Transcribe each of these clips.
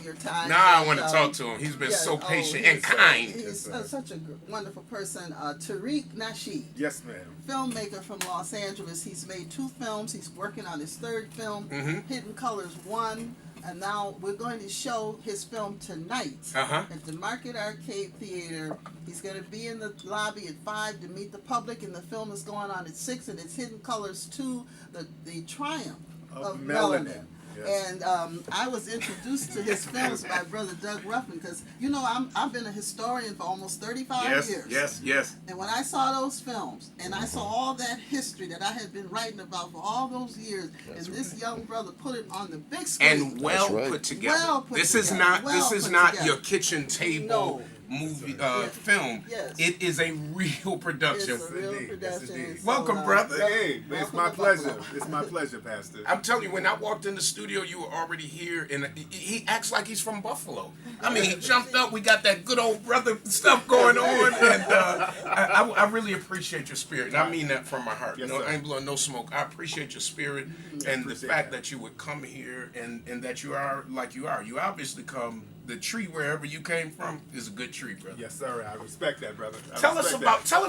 your time. Now I want to talk to him. He's been so patient and kind. He's such a wonderful person. Tariq Nasheed. Yes, ma'am. Filmmaker from Los Angeles. He's made 2 films. He's working on his 3rd film, Hidden Colors 1. And now we're going to show his film tonight at the Market Arcade Theater. He's going to be in the lobby at 5 to meet the public, and the film is going on at 6, and it's Hidden Colors 2, the Triumph of Melanin. Yes. And I was introduced to his films by Brother Doug Ruffin because, you know, I've been a historian for almost 35 years. Yes. And when I saw those films and I saw all that history that I had been writing about for all those years, this young brother put it on the big screen. And put together. This is not your kitchen table movie film. Yes. It is a real production. It's a real production. Welcome, brother. Hey, it's my pleasure. It's my pleasure, Pastor. I'm telling you, when I walked in the studio, you were already here, and he acts like he's from Buffalo. I mean, he jumped up. We got that good old brother stuff going on, and I really appreciate your spirit, and I mean that from my heart. Yes, I ain't blowing no smoke. I appreciate your spirit and the fact that you would come here and that you are like you are. You obviously come. The tree wherever you came from is a good tree, brother. Yes, sir. I respect that, brother. Tell us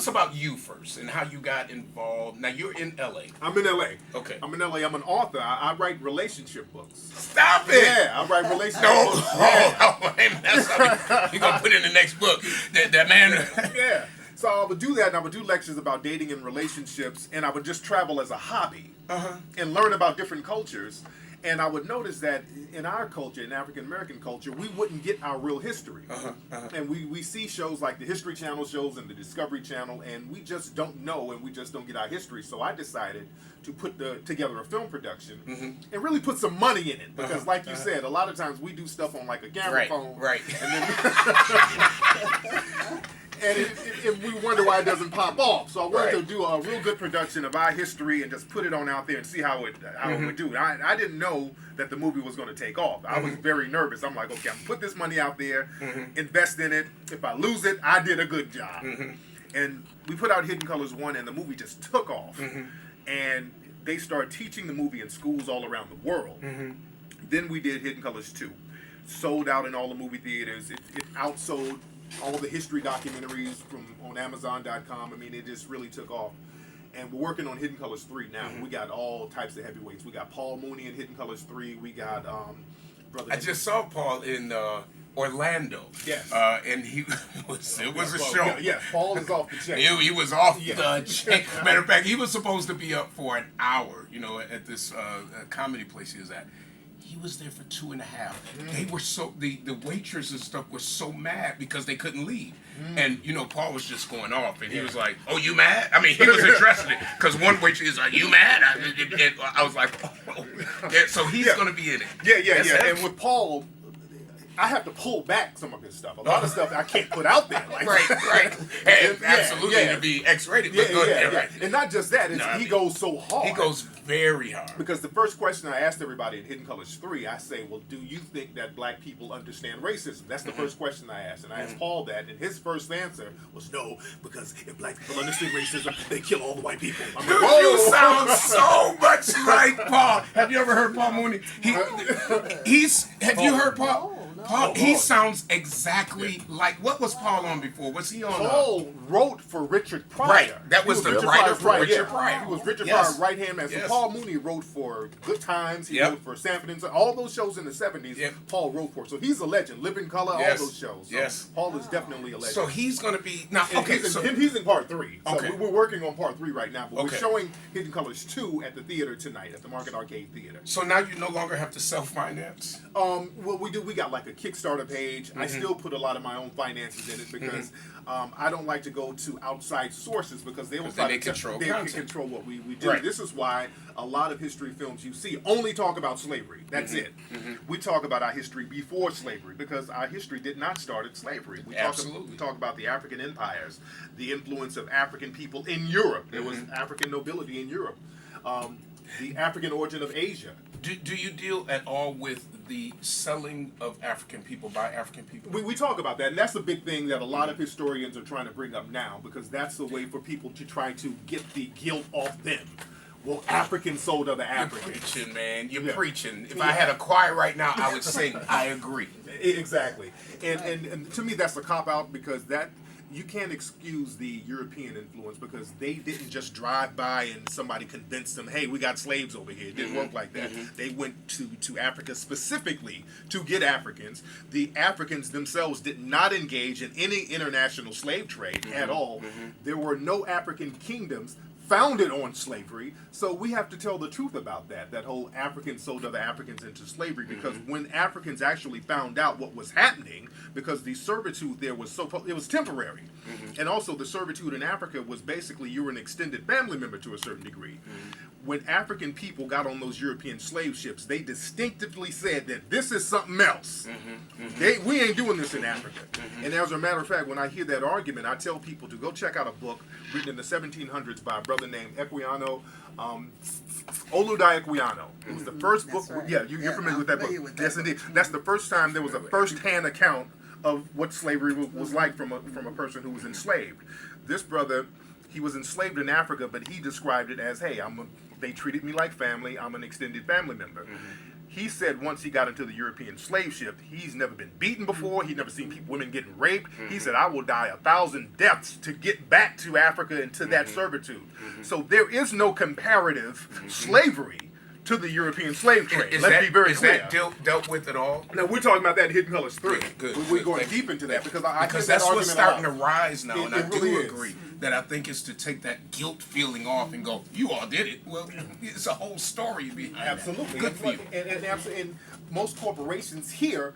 about you first and how you got involved. Now you're in LA. I'm in LA. Okay. I'm in LA. I'm an author. I write relationship books. Stop it. Yeah, I write relationship books. You're gonna put in the next book. That man. Yeah. So I would do that, and I would do lectures about dating and relationships, and I would just travel as a hobby and learn about different cultures. And I would notice that in our culture, in African American culture, we wouldn't get our real history. And we see shows like the History Channel shows and the Discovery Channel, and we just don't know, and we just don't get our history. So I decided to put together a film production and really put some money in it. Because like you said, a lot of times we do stuff on like a camera phone. Right. And then and we wonder why it doesn't pop off. So I wanted to do a real good production of our history and just put it on out there and see how it would do. I didn't know that the movie was going to take off. I was very nervous. I'm like, okay, I'm gonna put this money out there, invest in it. If I lose it, I did a good job. And we put out Hidden Colors 1, and the movie just took off. And they started teaching the movie in schools all around the world. Then we did Hidden Colors 2. Sold out in all the movie theaters. It outsold all the history documentaries on Amazon.com. I mean, it just really took off. And we're working on Hidden Colors 3 now. We got all types of heavyweights. We got Paul Mooney in Hidden Colors 3. We got brother. I just saw Paul in Orlando. Yes. And it was a show. Yeah, Paul is off the chain. He was off the chain. Matter of fact, he was supposed to be up for an hour, at this comedy place he was at. He was there for 2.5. They were the waitress and stuff was so mad because they couldn't leave. And, Paul was just going off. And he was like, oh, you mad? I mean, he was interested in it. Because one waitress is like, you mad? And I was like, oh. Yeah, so he's going to be in it. Yeah. And with Paul, I have to pull back some of his stuff. A lot of stuff I can't put out there. Like, right. And absolutely to be X-rated. Right. And not just that, he goes so hard. He goes very hard. Because the first question I asked everybody in Hidden Colors 3, I say, well, do you think that black people understand racism? That's the first question I asked. And I asked Paul that, and his first answer was no, because if black people understand racism, they kill all the white people. I'm like, whoa. You sound so much like Paul. Have you ever heard Paul Mooney? Have you heard Paul? Paul, he sounds exactly like, what was Paul on before? Was he on? Paul wrote for Richard Pryor. Right, that was the writer for Richard Pryor. He was Richard Pryor's right hand man. So Paul Mooney wrote for Good Times. He wrote for Sanford and Son. All those shows in the 70s, Paul wrote for. So he's a legend. Living Color, all those shows. So Paul is definitely a legend. So he's going to be now. He's in part 3. So we're working on part 3 right now. But we're showing Hidden Colors 2 at the theater tonight at the Market Arcade Theater. So now you no longer have to self-finance. Well, we do. We got like a Kickstarter page. I still put a lot of my own finances in it because I don't like to go to outside sources because they will control what we do. Right. This is why a lot of history films you see only talk about slavery. That's it. We talk about our history before slavery because our history did not start at slavery. We talk about the African empires, the influence of African people in Europe. There was African nobility in Europe. The African origin of Asia. Do you deal at all with the selling of African people by African people? We talk about that, and that's the big thing that a lot of historians are trying to bring up now because that's the way for people to try to get the guilt off them. Well, Africans sold other Africans. You're preaching, man. You're preaching. If I had a choir right now, I would sing, I agree. Exactly. And to me, that's a cop out, because that you can't excuse the European influence, because they didn't just drive by and somebody convinced them, hey, we got slaves over here. It didn't work like that. They went to Africa specifically to get Africans. The Africans themselves did not engage in any international slave trade at all. There were no African kingdoms founded on slavery, so we have to tell the truth about that whole Africans sold other Africans into slavery, because when Africans actually found out what was happening, because the servitude there was it was temporary, and also the servitude in Africa was basically you were an extended family member to a certain degree. When African people got on those European slave ships, they distinctively said that this is something else. We ain't doing this in Africa. And as a matter of fact, when I hear that argument, I tell people to go check out a book written in the 1700s by a brother named Equiano, Oludai Equiano. It was the first book. Right. Yeah, you're familiar with that book. Yes, indeed. That's the first time there was a first-hand account of what slavery was like from a person who was enslaved. This brother, he was enslaved in Africa, but he described it as, hey, they treated me like family. I'm an extended family member. He said once he got into the European slave ship, he's never been beaten before. He's never seen women getting raped. He said, I will die 1,000 deaths to get back to Africa and to that servitude. So there is no comparative slavery to the European slave trade. Let's be very clear. Is that dealt with at all? Now, we're talking about that in Hidden Colors 3. Good. We're going deep into that, because that's what's starting to rise now, and I really do is. agree that I think is to take that guilt feeling off and go, you all did it. Well, it's a whole story behind Absolutely. that. Good for you. And most corporations here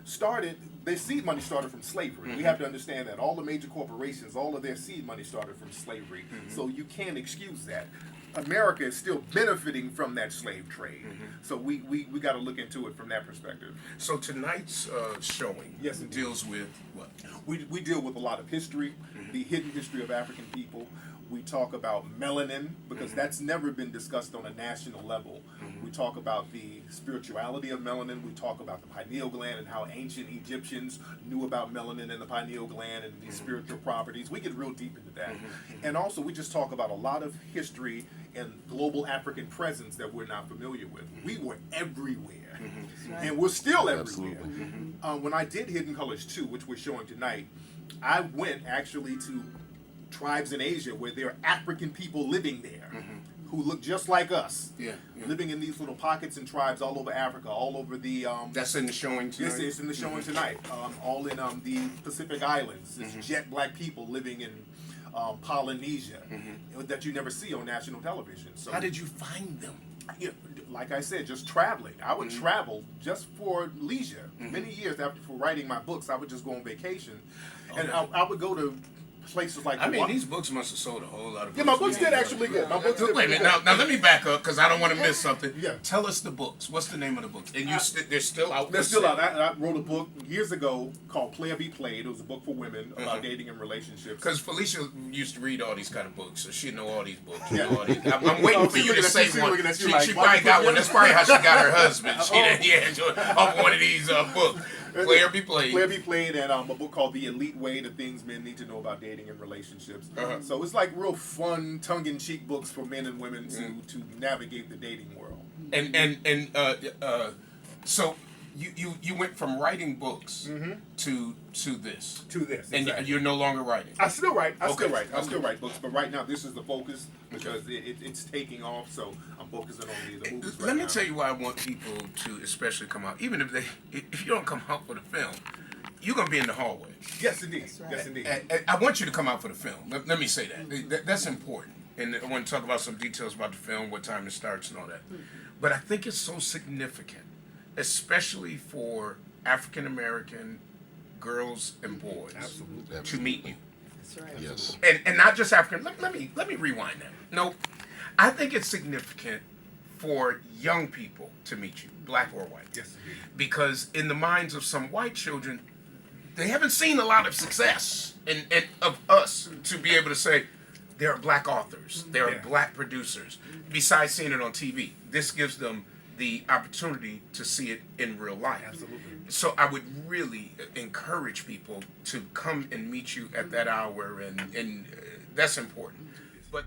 their seed money started from slavery. We have to understand that. All the major corporations, all of their seed money started from slavery. So you can't excuse that. America is still benefiting from that slave trade. So we got to look into it from that perspective. So tonight's showing deals with what? We deal with a lot of history, the hidden history of African people. We talk about melanin, because that's never been discussed on a national level. We talk about the spirituality of melanin. We talk about the pineal gland and how ancient Egyptians knew about melanin and the pineal gland and these spiritual properties. We get real deep into that. And also we just talk about a lot of history and global African presence that we're not familiar with. We were everywhere. And we're still everywhere. When I did Hidden Colors 2, which we're showing tonight, I went actually to tribes in Asia where there are African people living there who look just like us, living in these little pockets and tribes all over Africa, all over the... That's in the showing tonight? Yes, it's in the showing tonight. All in the Pacific Islands. It's jet black people living in Polynesia that you never see on national television. So, how did you find them? Like I said, just traveling. I would travel just for leisure. Many years after for writing my books, I would just go on vacation. And I would go to places like these books must have sold a whole lot of books. Yeah, my books did actually good. My books did. Wait a minute. Now let me back up, because I don't want to miss something. Yeah. Tell us the books. What's the name of the books? And they're still out. They're still out. I wrote a book years ago called Player Be Played. It was a book for women about dating and relationships. Because Felicia used to read all these kind of books, so she know all these books. I'm waiting for you to say one. She probably got one. That's probably how she got her husband. She off one of these books. Player Be Played. Player Be Played, and a book called The Elite Way, the things men need to know about dating and relationships. So it's like real fun, tongue-in-cheek books for men and women to navigate the dating world. So you went from writing books to this. To this, and exactly. you're no longer writing. I still write. I still write books, but right now this is the focus, because it's taking off. So I'm focusing on the movies. Let me tell you why I want people to especially come out, even if you don't come out for the film, you're gonna be in the hallway. Yes, indeed. Right. Yes, indeed. I want you to come out for the film. Let me say that. That's important. And I want to talk about some details about the film, what time it starts, and all that. But I think it's so significant, especially for African American girls and boys, to meet you. That's right. Yes. And not just African. Let me rewind that. No, I think it's significant for young people to meet you, black or white. Yes, indeed. Because in the minds of some white children, they haven't seen a lot of success and of us to be able to say there are black authors, there are black producers. Besides seeing it on TV, this gives them the opportunity to see it in real life. Absolutely. So I would really encourage people to come and meet you at that hour, and that's important. But